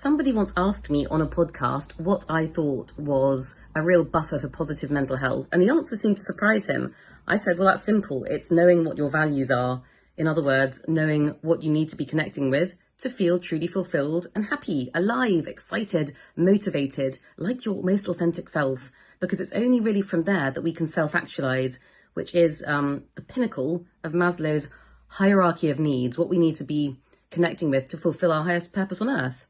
Somebody once asked me on a podcast what I thought was a real buffer for positive mental health, and the answer seemed to surprise him. I said, well, that's simple. It's knowing what your values are. In other words, knowing what you need to be connecting with to feel truly fulfilled and happy, alive, excited, motivated, like your most authentic self, because it's only really from there that we can self-actualize, which is the pinnacle of Maslow's hierarchy of needs, what we need to be connecting with to fulfill our highest purpose on earth.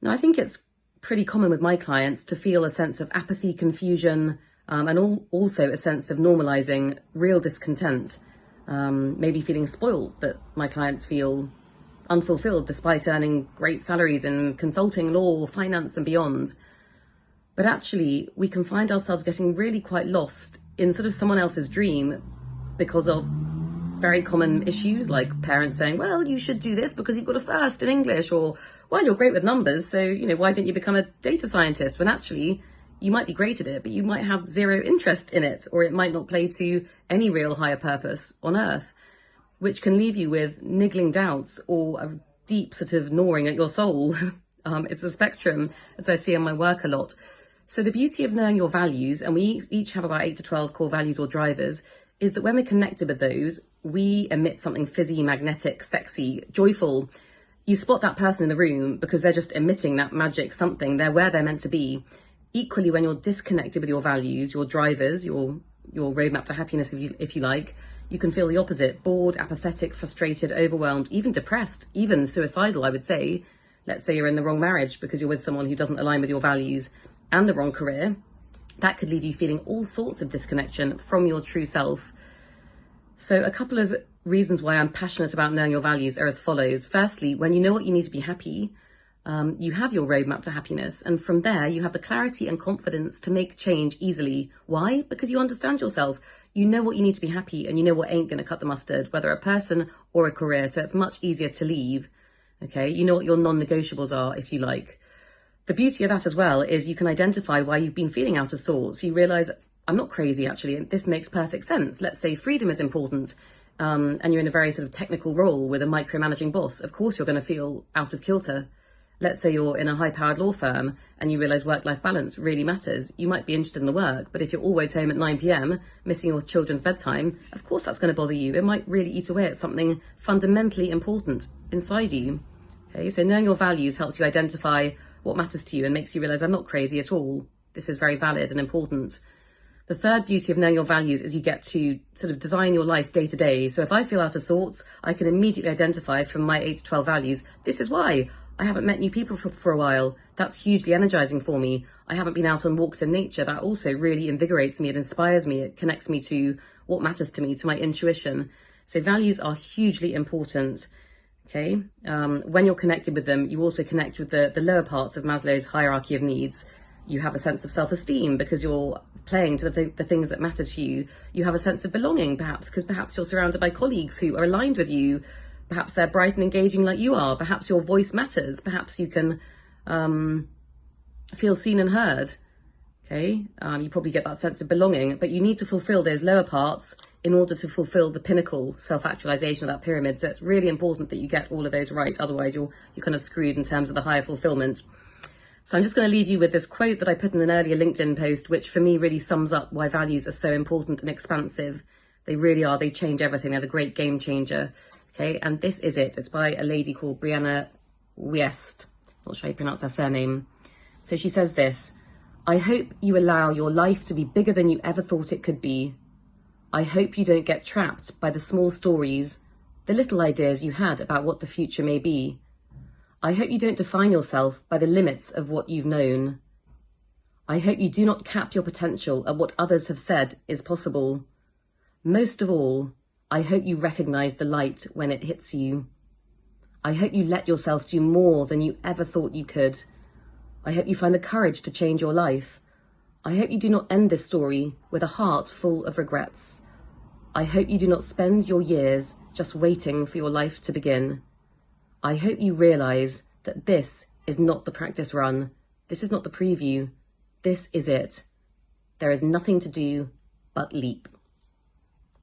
Now, I think it's pretty common with my clients to feel a sense of apathy, confusion, and also a sense of normalizing real discontent, maybe feeling spoiled that my clients feel unfulfilled despite earning great salaries in consulting, law, finance and beyond. But actually, we can find ourselves getting really quite lost in sort of someone else's dream because of very common issues like parents saying, well, you should do this because you've got a first in English, or, well, you're great with numbers, so, why don't you become a data scientist? When actually, you might be great at it, but you might have zero interest in it, or it might not play to any real higher purpose on earth, which can leave you with niggling doubts or a deep sort of gnawing at your soul. It's a spectrum, as I see in my work a lot. So the beauty of knowing your values, and we each have about 8 to 12 core values or drivers, is that when we're connected with those, we emit something fizzy, magnetic, sexy, joyful. You spot that person in the room because they're just emitting that magic something. They're where they're meant to be. Equally, when you're disconnected with your values, your drivers, your roadmap to happiness, if you like, you can feel the opposite: bored, apathetic, frustrated, overwhelmed, even depressed, even suicidal, I would say. Let's say you're in the wrong marriage because you're with someone who doesn't align with your values, and the wrong career. That could leave you feeling all sorts of disconnection from your true self. So a couple of reasons why I'm passionate about knowing your values are as follows. Firstly, when you know what you need to be happy, you have your roadmap to happiness. And from there, you have the clarity and confidence to make change easily. Why? Because you understand yourself. You know what you need to be happy, and you know what ain't going to cut the mustard, whether a person or a career. So it's much easier to leave. Okay. You know what your non-negotiables are, if you like. The beauty of that as well is you can identify why you've been feeling out of sorts. You realize, I'm not crazy actually, and this makes perfect sense. Let's say freedom is important, and you're in a very sort of technical role with a micromanaging boss. Of course you're going to feel out of kilter. Let's say you're in a high-powered law firm and you realize work-life balance really matters. You might be interested in the work, but if you're always home at 9 p.m, missing your children's bedtime, of course that's going to bother you. It might really eat away at something fundamentally important inside you. Okay, so knowing your values helps you identify what matters to you and makes you realize, I'm not crazy at all. This is very valid and important. The third beauty of knowing your values is you get to sort of design your life day to day. So if I feel out of sorts, I can immediately identify from my 8 to 12 values, this is why. I haven't met new people for a while. That's hugely energizing for me. I haven't been out on walks in nature. That also really invigorates me. It inspires me. It connects me to what matters to me, to my intuition. So values are hugely important. Okay. When you're connected with them, you also connect with the lower parts of Maslow's hierarchy of needs. You have a sense of self-esteem because you're playing to the things that matter to you. You have a sense of belonging, perhaps, because perhaps you're surrounded by colleagues who are aligned with you. Perhaps they're bright and engaging like you are. Perhaps your voice matters. Perhaps you can feel seen and heard. Okay, you probably get that sense of belonging, but you need to fulfill those lower parts in order to fulfill the pinnacle self-actualization of that pyramid. So it's really important that you get all of those right. Otherwise, you're kind of screwed in terms of the higher fulfillment. So I'm just going to leave you with this quote that I put in an earlier LinkedIn post, which for me really sums up why values are so important and expansive. They really are. They change everything. They're the great game changer. Okay, and this is it. It's by a lady called Brianna Wiest. Not sure how you pronounce her surname. So she says this: I hope you allow your life to be bigger than you ever thought it could be. I hope you don't get trapped by the small stories, the little ideas you had about what the future may be. I hope you don't define yourself by the limits of what you've known. I hope you do not cap your potential at what others have said is possible. Most of all, I hope you recognize the light when it hits you. I hope you let yourself do more than you ever thought you could. I hope you find the courage to change your life. I hope you do not end this story with a heart full of regrets. I hope you do not spend your years just waiting for your life to begin. I hope you realize that this is not the practice run. This is not the preview. This is it. There is nothing to do but leap.